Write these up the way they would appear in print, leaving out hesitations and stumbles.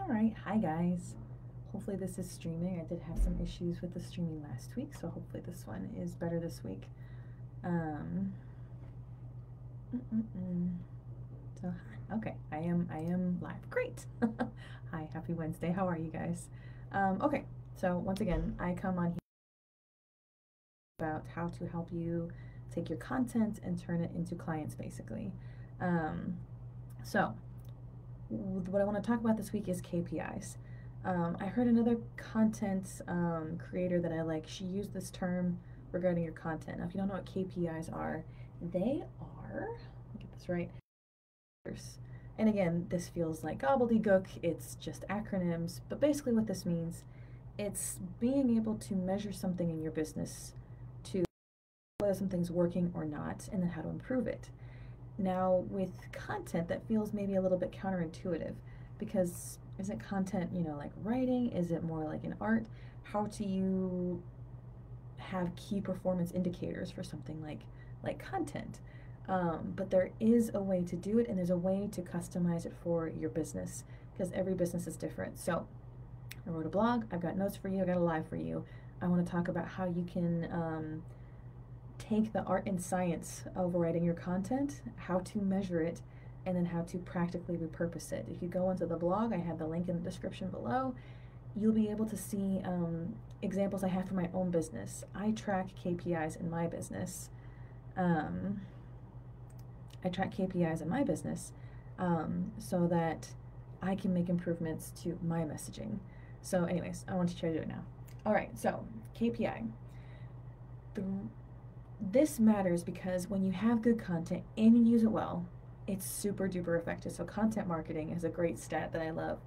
Alright, hi guys. Hopefully this is streaming. I did have some issues with the streaming last week, so hopefully this one is better this week. Um, So, okay, I am live. Great. Hi, happy Wednesday. How are you guys? Okay, so once again, I come on here about how to help you take your content and turn it into clients, basically. Um, so, what I want to talk about this week is KPIs. I heard another content creator that I like. She used this term regarding your content. Now, if you don't know what KPIs are, they are, let me get this right. And again, this feels like gobbledygook. It's just acronyms. But basically, what this means, it's being able to measure something in your business to whether something's working or not, and then how to improve it. Now, with content, that feels maybe a little bit counterintuitive because isn't content, like writing? Is it more like an art? How do you have key performance indicators for something like content? But there is a way to do it, and there's a way to customize it for your business because every business is different. So I wrote a blog, I've got notes for you, I got a live for you. I want to talk about how you can take the art and science of writing your content, how to measure it, and then how to practically repurpose it. If you go into the blog, I have the link in the description below, you'll be able to see examples I have for my own business. I track KPIs in my business. So that I can make improvements to my messaging. So anyways, I want to try to do it now. All right, so KPI. This matters because when you have good content and you use it well, it's super duper effective. So content marketing is a great stat that I love.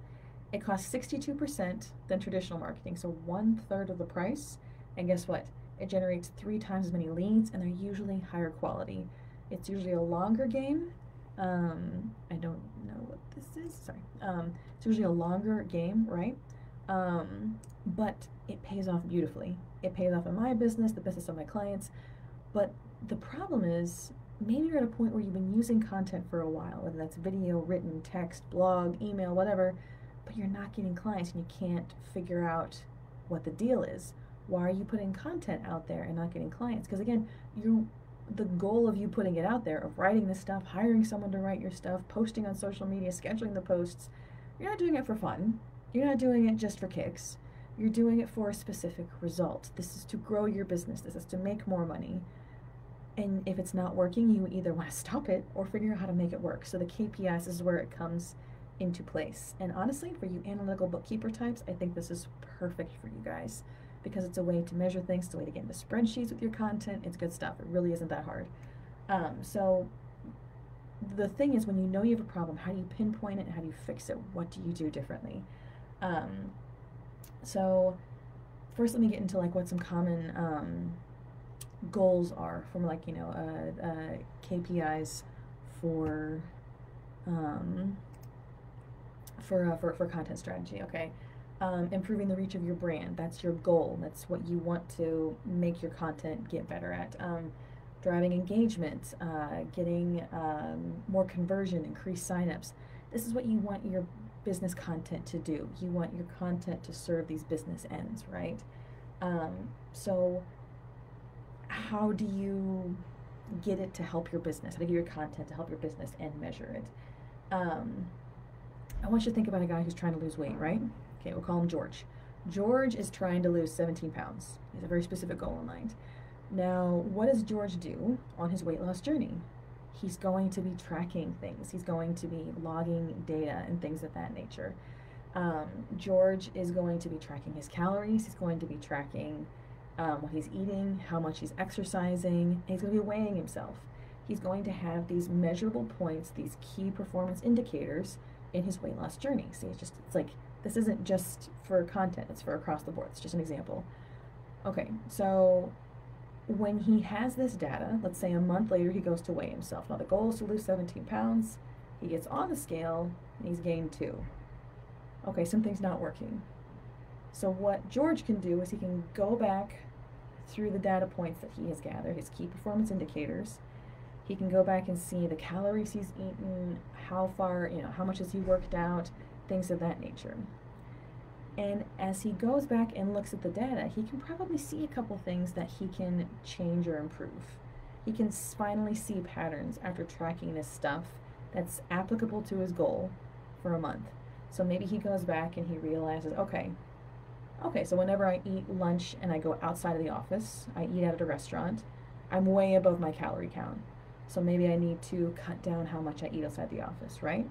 It costs 62% than traditional marketing, so 1/3 of the price. And guess what? It generates 3 times as many leads, and they're usually higher quality. It's usually a longer game. I don't know what this is. Sorry. It's usually a longer game, right? But it pays off beautifully. It pays off in my business, the business of my clients. But the problem is, maybe you're at a point where you've been using content for a while, whether that's video, written, text, blog, email, whatever, but you're not getting clients and you can't figure out what the deal is. Why are you putting content out there and not getting clients? Because again, the goal of you putting it out there, of writing this stuff, hiring someone to write your stuff, posting on social media, scheduling the posts, you're not doing it for fun. You're not doing it just for kicks. You're doing it for a specific result. This is to grow your business. This is to make more money. And if it's not working, you either want to stop it or figure out how to make it work. So the KPIs is where it comes into place. And honestly, for you analytical bookkeeper types, I think this is perfect for you guys because it's a way to measure things, it's a way to get into spreadsheets with your content. It's good stuff. It really isn't that hard. So the thing is, when you know you have a problem, how do you pinpoint it and how do you fix it? What do you do differently? So first, let me get into what some common goals are from KPIs for content strategy. Okay, improving the reach of your brand. That's your goal. That's what you want to make your content get better at. Driving engagement, getting more conversion, increased signups. This is what you want your business content to do. You want your content to serve these business ends, right? So how do you get it to help your business? How do you get your content to help your business and measure it? I want you to think about a guy who's trying to lose weight, right? Okay, we'll call him George. George is trying to lose 17 pounds. He has a very specific goal in mind. Now, what does George do on his weight loss journey? He's going to be tracking things. He's going to be logging data and things of that nature. George is going to be tracking his calories. He's going to be tracking what he's eating, how much he's exercising. He's going to be weighing himself. He's going to have these measurable points, these key performance indicators in his weight loss journey. See, it's like, this isn't just for content, it's for across the board. It's just an example. Okay, so when he has this data, let's say a month later he goes to weigh himself. Now the goal is to lose 17 pounds. He gets on the scale and he's gained 2. Okay, something's not working. So what George can do is he can go back through the data points that he has gathered, his key performance indicators. He can go back and see the calories he's eaten, how far, how much has he worked out, things of that nature. And as he goes back and looks at the data, he can probably see a couple things that he can change or improve. He can finally see patterns after tracking this stuff that's applicable to his goal for a month. So maybe he goes back and he realizes, okay, so whenever I eat lunch and I go outside of the office, I eat out at a restaurant, I'm way above my calorie count. So maybe I need to cut down how much I eat outside the office, right?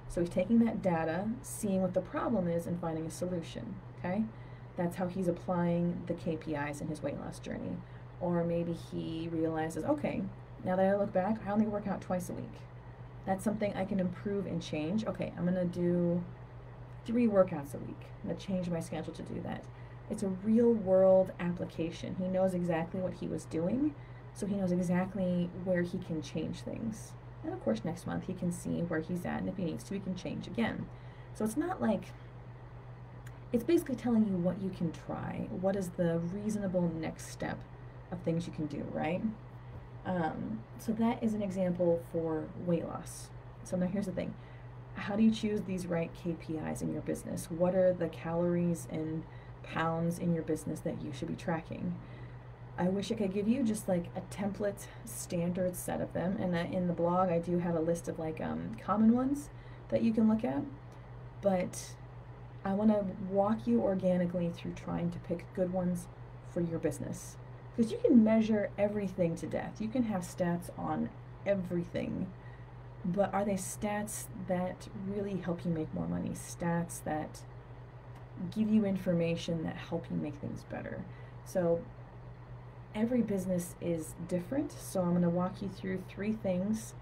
So he's taking that data, seeing what the problem is, and finding a solution, okay? That's how he's applying the KPIs in his weight loss journey. Or maybe he realizes, okay, now that I look back, I only work out twice a week. That's something I can improve and change. Okay, I'm gonna do 3 workouts a week. I'm gonna change my schedule to do that. It's a real world application. He knows exactly what he was doing, so he knows exactly where he can change things. And of course, next month he can see where he's at, and if he needs to, he can change again. So it's not like, it's basically telling you what you can try. What is the reasonable next step of things you can do, right? So that is an example for weight loss. So now here's the thing. How do you choose these right KPIs in your business? What are the calories and pounds in your business that you should be tracking? I wish I could give you just like a template standard set of them, and in the blog I do have a list of like common ones that you can look at, but I want to walk you organically through trying to pick good ones for your business, because you can measure everything to death. You can have stats on everything, but are they stats that really help you make more money? Stats that give you information that help you make things better? So every business is different, so I'm going to walk you through 3 things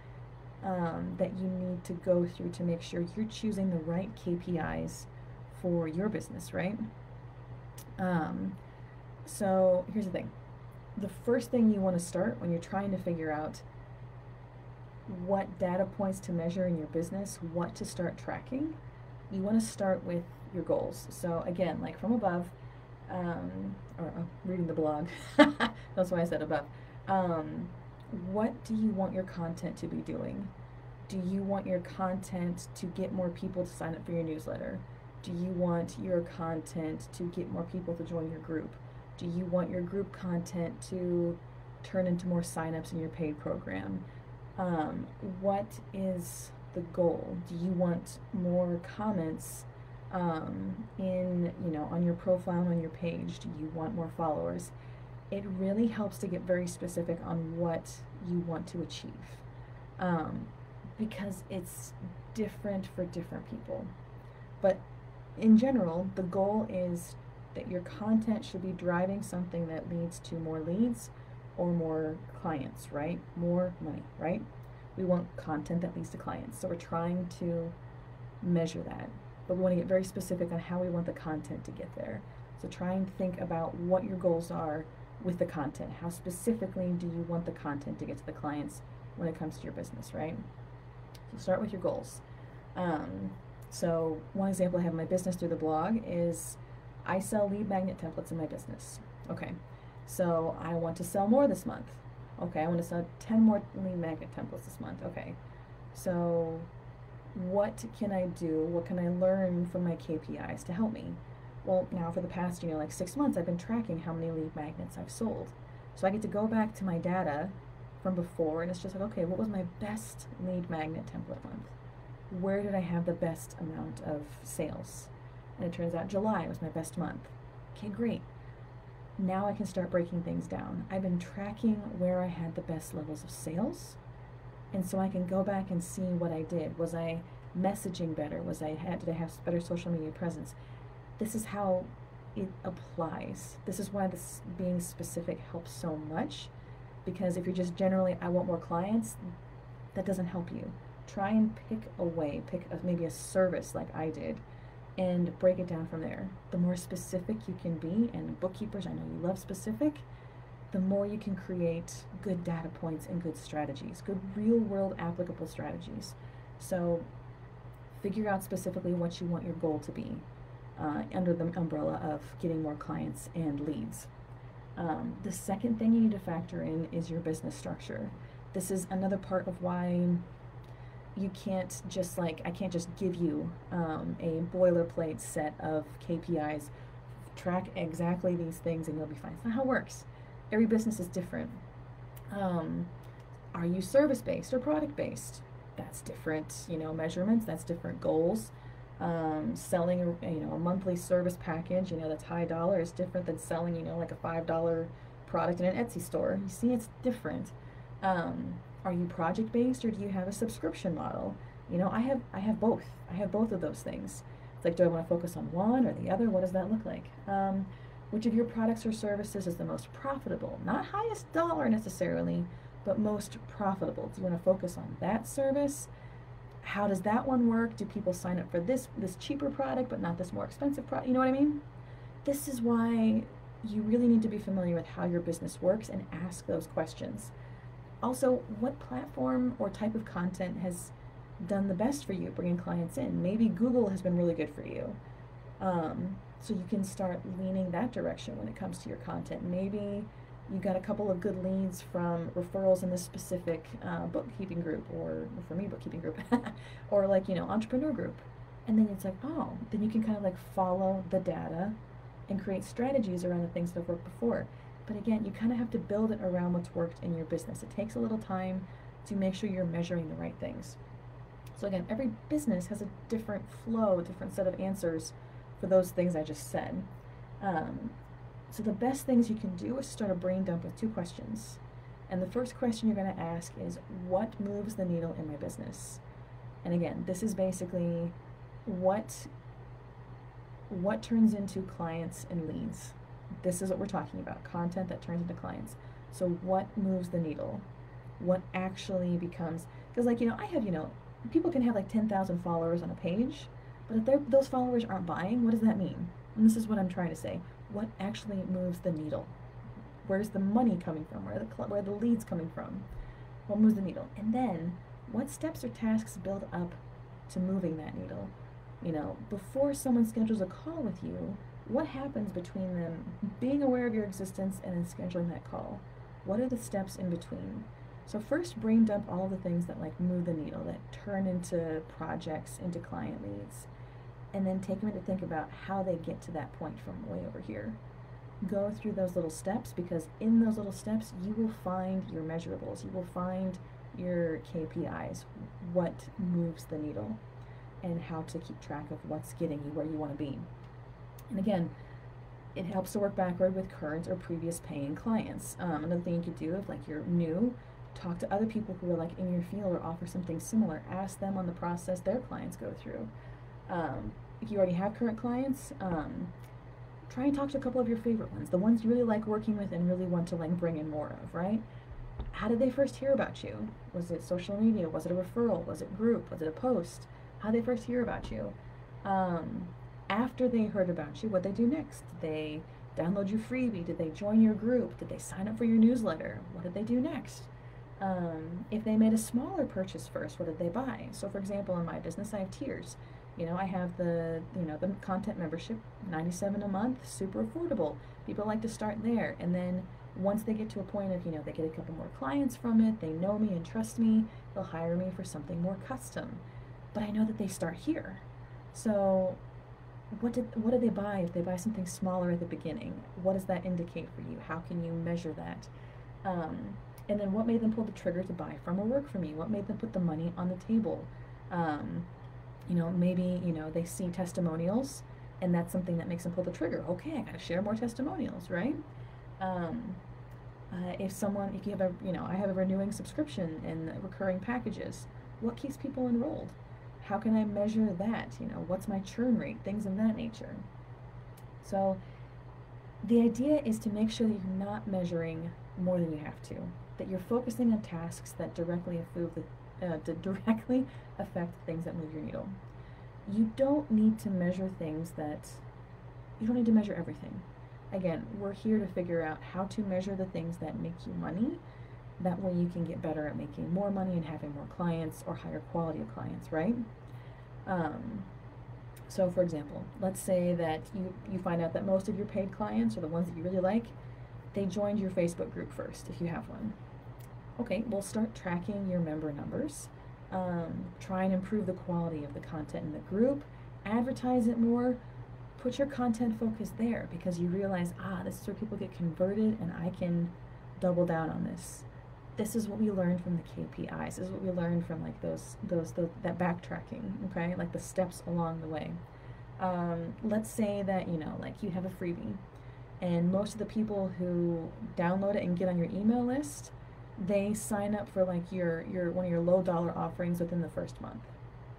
that you need to go through to make sure you're choosing the right KPIs for your business, right? So here's the thing. The first thing you want to start when you're trying to figure out what data points to measure in your business, what to start tracking, you want to start with your goals. So again, like from above, reading the blog, that's why I said above. What do you want your content to be doing? Do you want your content to get more people to sign up for your newsletter? Do you want your content to get more people to join your group? Do you want your group content to turn into more signups in your paid program? What is the goal? Do you want more comments on your profile and on your page? Do you want more followers? It really helps to get very specific on what you want to achieve, because it's different for different people. But in general, the goal is that your content should be driving something that leads to more leads or more clients, right? More money, right? We want content that leads to clients. So we're trying to measure that, but we want to get very specific on how we want the content to get there. So try and think about what your goals are with the content. How specifically do you want the content to get to the clients when it comes to your business, right? So start with your goals. So one example I have in my business through the blog is I sell lead magnet templates in my business. Okay, so I want to sell more this month. Okay, I want to sell 10 more lead magnet templates this month. Okay, so what can I do? What can I learn from my KPIs to help me? Well, now for the past, like 6 months, I've been tracking how many lead magnets I've sold. So I get to go back to my data from before, and it's just like, okay, what was my best lead magnet template month? Where did I have the best amount of sales? And it turns out July was my best month. Okay, great. Now I can start breaking things down. I've been tracking where I had the best levels of sales, and so I can go back and see what I did. Was I messaging better? Did I have better social media presence? This is how it applies. This is why this being specific helps so much, because if you're just generally, I want more clients, that doesn't help you. Try and pick maybe a service like I did, and break it down from there. The more specific you can be, and bookkeepers, I know you love specific, the more you can create good data points and good strategies, good real world applicable strategies. So figure out specifically what you want your goal to be under the umbrella of getting more clients and leads. The second thing you need to factor in is your business structure. This is another part of why you can't just like, I can't just give you a boilerplate set of KPIs, track exactly these things and you'll be fine. It's not how it works. Every business is different. Um, are you service based or product based? That's different, measurements, that's different goals. Selling a monthly service package, that's high dollar, is different than selling, like a $5 product in an Etsy store. You see, it's different. Are you project based or do you have a subscription model? I have both. I have both of those things. It's like, do I want to focus on one or the other? What does that look like? Which of your products or services is the most profitable? Not highest dollar necessarily, but most profitable. Do you want to focus on that service? How does that one work? Do people sign up for this cheaper product but not this more expensive product? You know what I mean? This is why you really need to be familiar with how your business works and ask those questions. Also, what platform or type of content has done the best for you bringing clients in? Maybe Google has been really good for you. So you can start leaning that direction when it comes to your content. Maybe you got a couple of good leads from referrals in this specific bookkeeping group, or for me, bookkeeping group, or like, entrepreneur group. And then it's like, oh, then you can kind of like follow the data and create strategies around the things that have worked before. But again, you kind of have to build it around what's worked in your business. It takes a little time to make sure you're measuring the right things. So again, every business has a different flow, a different set of answers for those things I just said. So the best things you can do is start a brain dump with 2 questions. And the first question you're going to ask is, what moves the needle in my business? And again, this is basically what turns into clients and leads. This is what we're talking about, content that turns into clients. So what moves the needle? What actually becomes, because like, I have, people can have like 10,000 followers on a page, but if those followers aren't buying, what does that mean? And this is what I'm trying to say. What actually moves the needle? Where's the money coming from? Where are the leads coming from? What moves the needle? And then, what steps or tasks build up to moving that needle? Before someone schedules a call with you, what happens between them being aware of your existence and then scheduling that call? What are the steps in between? So first, brain dump all the things that like move the needle, that turn into projects, into client leads. And then take a minute to think about how they get to that point from way over here. Go through those little steps, because in those little steps, you will find your measurables. You will find your KPIs, what moves the needle, and how to keep track of what's getting you where you want to be. And again, it helps to work backward with current or previous paying clients. Another thing you could do, if like you're new, talk to other people who are like in your field or offer something similar. Ask them on the process their clients go through. If you already have current clients, try and talk to a couple of your favorite ones, the ones you really like working with and really want to like bring in more of, right? How did they first hear about you? Was it social media? Was it a referral? Was it group? Was it a post? How did they first hear about you? After they heard about you, what did they do next? Did they download your freebie? Did they join your group? Did they sign up for your newsletter? What did they do next? If they made a smaller purchase first, what did they buy? So for example, in my business, I have tiers. I have the content membership, $97 a month, super affordable. People like to start there. And then once they get to a point of, they get a couple more clients from it, they know me and trust me, they'll hire me for something more custom. But I know that they start here. So what did they buy if they buy something smaller at the beginning? What does that indicate for you? How can you measure that? And then what made them pull the trigger to buy from or work from you? What made them put the money on the table? Maybe, they see testimonials and that's something that makes them pull the trigger. Okay, I gotta share more testimonials, right? If you have I have a renewing subscription and recurring packages, what keeps people enrolled? How can I measure that? What's my churn rate? Things of that nature. So the idea is to make sure that you're not measuring more than you have to, that you're focusing on tasks that directly affect things that move your needle. You don't need to measure you don't need to measure everything. Again, we're here to figure out how to measure the things that make you money. That way you can get better at making more money and having more clients or higher quality of clients, right? So for example, let's say that you find out that most of your paid clients, or the ones that you really like, they joined your Facebook group first, if you have one. Okay, we'll start tracking your member numbers Try and improve the quality of the content in the group, advertise it more, put your content focus there because you realize, this is where people get converted and I can double down on this. This is what we learned from the KPIs. This is what we learned from like that backtracking, okay? Like the steps along the way. Let's say that, like you have a freebie and most of the people who download it and get on your email list, they sign up for like your one of your low dollar offerings within the first month.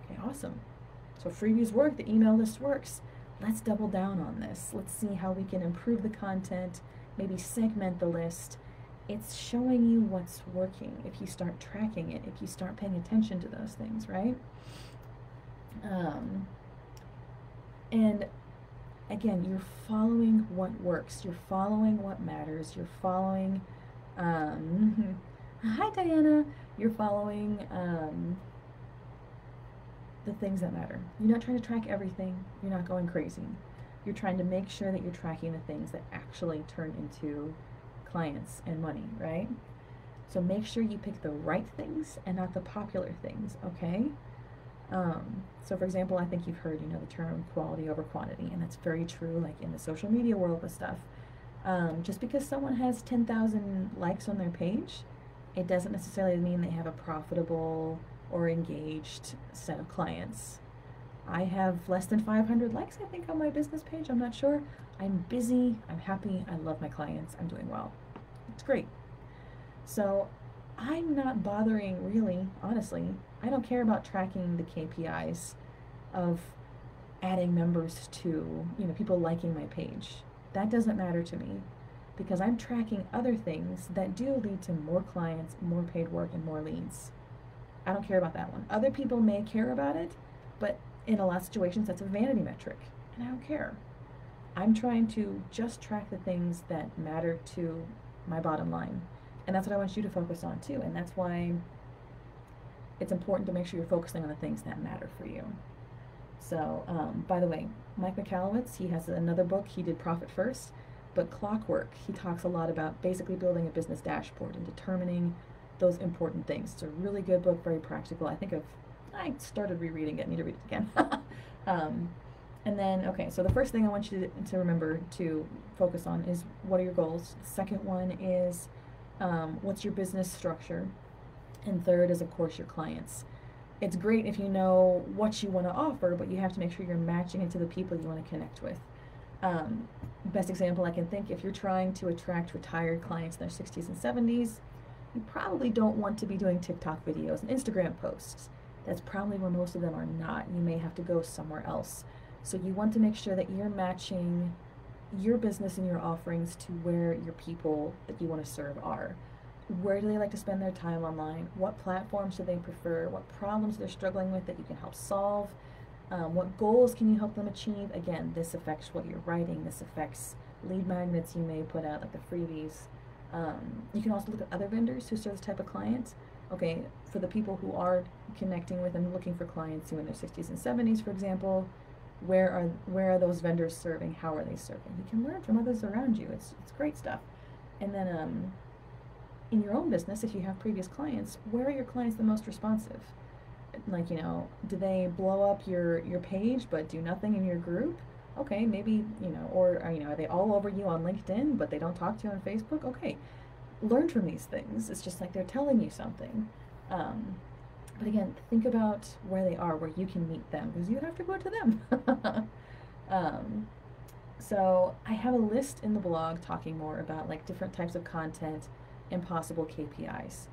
Okay, awesome. So freebies work, the email list works. Let's double down on this. Let's see how we can improve the content, maybe segment the list. It's showing you what's working if you start tracking it, if you start paying attention to those things, right? And again, you're following what works. You're following what matters. You're following, hi Diana, you're following the things that matter. You're not trying to track everything. You're not going crazy. You're trying to make sure that you're tracking the things that actually turn into clients and money, right? So make sure you pick the right things and not the popular things, okay? So for example, I think you've heard, the term quality over quantity, and that's very true, like in the social media world with stuff. Just because someone has 10,000 likes on their page, it doesn't necessarily mean they have a profitable or engaged set of clients. I have less than 500 likes, I think, on my business page. I'm not sure. I'm busy, I'm happy, I love my clients, I'm doing well. It's great. So I'm not bothering really, honestly. I don't care about tracking the KPIs of adding members to, people liking my page. That doesn't matter to me because I'm tracking other things that do lead to more clients, more paid work, and more leads. I don't care about that one. Other people may care about it, but in a lot of situations, that's a vanity metric, and I don't care. I'm trying to just track the things that matter to my bottom line. And that's what I want you to focus on too. And that's why it's important to make sure you're focusing on the things that matter for you. So, by the way, Mike Michalowicz, he has another book. He did Profit First, but Clockwork, he talks a lot about basically building a business dashboard and determining those important things. It's a really good book, very practical. I started rereading it. I need to read it again. And then, okay, so the first thing I want you to remember to focus on is what are your goals. The second one is what's your business structure. And third is, of course, your clients. It's great if you know what you want to offer, but you have to make sure you're matching it to the people you want to connect with. Best example I can think, if you're trying to attract retired clients in their 60s and 70s, you probably don't want to be doing TikTok videos and Instagram posts. That's probably where most of them are not. You may have to go somewhere else. So you want to make sure that you're matching your business and your offerings to where your people that you want to serve are. Where do they like to spend their time online? What platforms do they prefer? What problems they're struggling with that you can help solve? What goals can you help them achieve? Again, this affects what you're writing. This affects lead magnets you may put out, like the freebies. You can also look at other vendors who serve this type of client. Okay, for the people who are connecting with and looking for clients who are in their 60s and 70s, for example, where are those vendors serving? How are they serving? You can learn from others around you. It's great stuff. And then in your own business, if you have previous clients, where are your clients the most responsive? Like, do they blow up your page but do nothing in your group? Okay, maybe, or are they all over you on LinkedIn but they don't talk to you on Facebook? Okay, learn from these things. It's just like they're telling you something. But again, think about where they are, where you can meet them, because you have to go to them. So I have a list in the blog talking more about like different types of content and possible KPIs.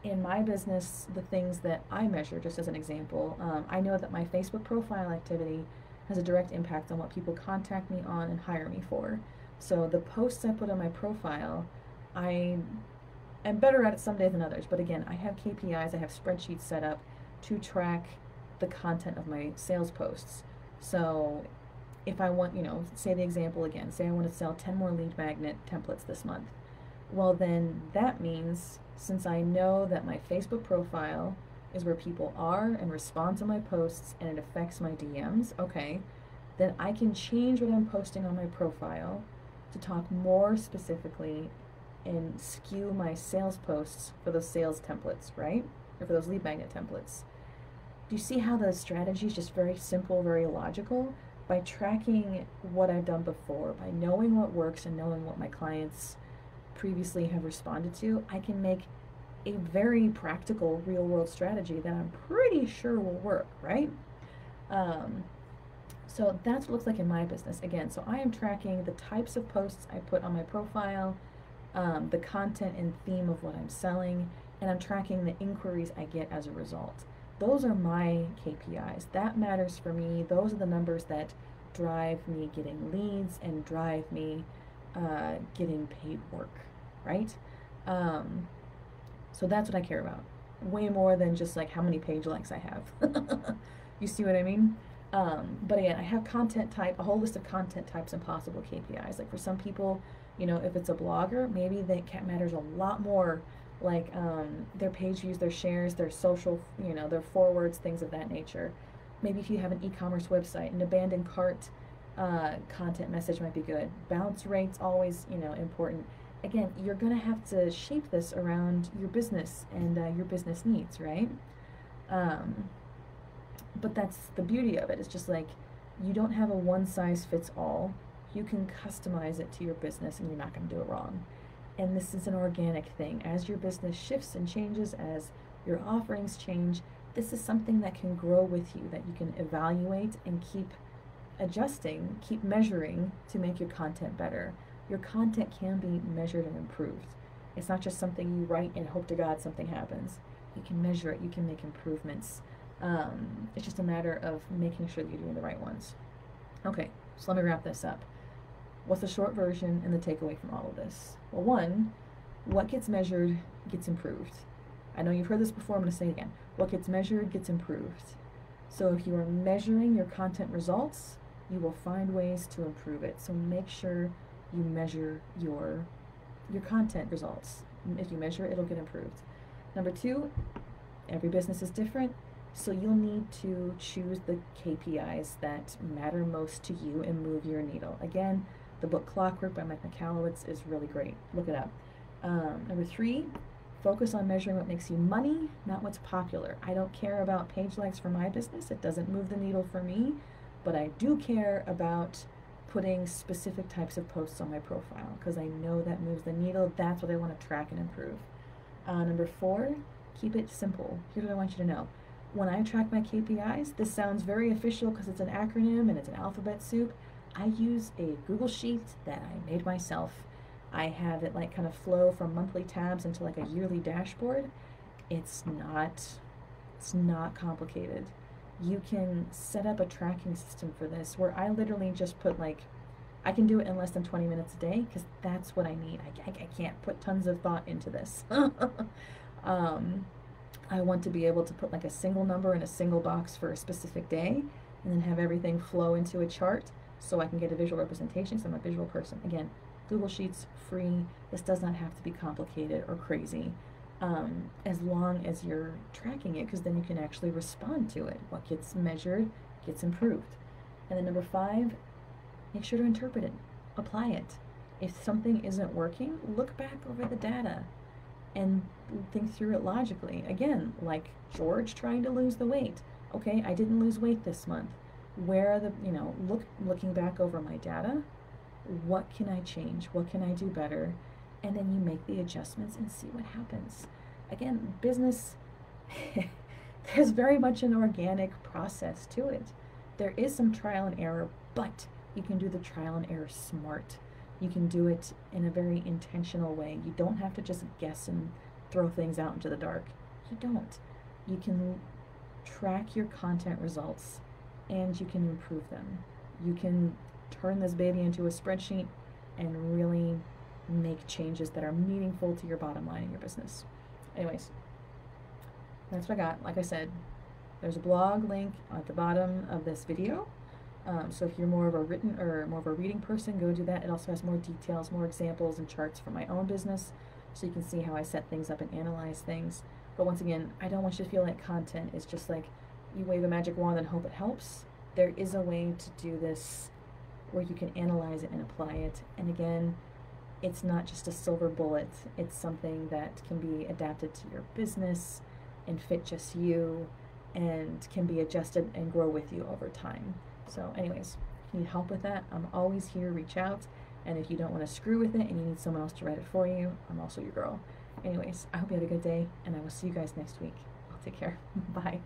In my business, the things that I measure, just as an example, I know that my Facebook profile activity has a direct impact on what people contact me on and hire me for. So the posts I put on my profile, I am better at it some days than others, but again, I have KPIs, I have spreadsheets set up to track the content of my sales posts. So if I want, say the example again, say I want to sell 10 more lead magnet templates this month. Well, then that means, since I know that my Facebook profile is where people are and respond to my posts and it affects my DMs, okay, then I can change what I'm posting on my profile to talk more specifically and skew my sales posts for those sales templates, right? or for those lead magnet templates. Do you see how the strategy is just very simple, very logical? By tracking what I've done before, by knowing what works and knowing what my clients previously have responded to, I can make a very practical real world strategy that I'm pretty sure will work, right? So that's what it looks like in my business. Again, so I am tracking the types of posts I put on my profile, the content and theme of what I'm selling, and I'm tracking the inquiries I get as a result. Those are my KPIs. That matters for me. Those are the numbers that drive me getting leads and drive me getting paid work, right? So that's what I care about. Way more than just like how many page likes I have. You see what I mean? But again, I have content type, a whole list of content types and possible KPIs. Like for some people, you know, if it's a blogger, maybe that matters a lot more, like their page views, their shares, their social, you know, their forwards, things of that nature. Maybe if you have an e-commerce website, an abandoned cart content message might be good. Bounce rates, always, you know, important. Again, you're going to have to shape this around your business and your business needs, right? But that's the beauty of it. It's just like you don't have a one-size-fits-all. You can customize it to your business and you're not going to do it wrong. And this is an organic thing. As your business shifts and changes, as your offerings change, this is something that can grow with you, that you can evaluate and keep adjusting, keep measuring to make your content better. Your content can be measured and improved. It's not just something you write and hope to God something happens. You can measure it, you can make improvements. It's just a matter of making sure that you're doing the right ones. Okay, so let me wrap this up. What's the short version and the takeaway from all of this? Well, one, what gets measured gets improved. I know you've heard this before, I'm going to say it again. What gets measured gets improved. So if you are measuring your content results, you will find ways to improve it. So make sure you measure your content results. If you measure it, it'll get improved. Number two, every business is different, so you'll need to choose the KPIs that matter most to you and move your needle. Again, the book Clockwork by Mike McCallowitz is really great. Look it up. Number three, focus on measuring what makes you money, not what's popular. I don't care about page likes for my business. It doesn't move the needle for me, but I do care about putting specific types of posts on my profile because I know that moves the needle. That's what I want to track and improve. Number four, keep it simple. Here's what I want you to know. When I track my KPIs, this sounds very official because it's an acronym and it's an alphabet soup. I use a Google Sheet that I made myself. I have it like kind of flow from monthly tabs into like a yearly dashboard. It's not complicated. You can set up a tracking system for this where I literally just put like, I can do it in less than 20 minutes a day because that's what I need. I can't put tons of thought into this. I want to be able to put like a single number in a single box for a specific day and then have everything flow into a chart so I can get a visual representation because I'm a visual person. Again, Google Sheets, free. This does not have to be complicated or crazy. As long as you're tracking it, because then you can actually respond to it. What gets measured gets improved. And then number five, make sure to interpret it, apply it. If something isn't working, look back over the data and think through it logically. Again, like George trying to lose the weight. Okay, I didn't lose weight this month. Where are the, looking back over my data, what can I change? What can I do better? And then you make the adjustments and see what happens. Again, business, there's very much an organic process to it. There is some trial and error, but you can do the trial and error smart. You can do it in a very intentional way. You don't have to just guess and throw things out into the dark. You don't. You can track your content results and you can improve them. You can turn this baby into a spreadsheet and really make changes that are meaningful to your bottom line in your business. Anyways, that's what I got. Like I said, there's a blog link at the bottom of this video. So if you're more of a written or more of a reading person, go do that. It also has more details, more examples and charts for my own business, so you can see how I set things up and analyze things. But once again, I don't want you to feel like content is just like you wave a magic wand and hope it helps. There is a way to do this where you can analyze it and apply it. And again, it's not just a silver bullet. It's something that can be adapted to your business and fit just you and can be adjusted and grow with you over time. So anyways, if you need help with that, I'm always here, reach out. And if you don't want to screw with it and you need someone else to write it for you, I'm also your girl. Anyways, I hope you had a good day, and I will see you guys next week. I'll take care. Bye.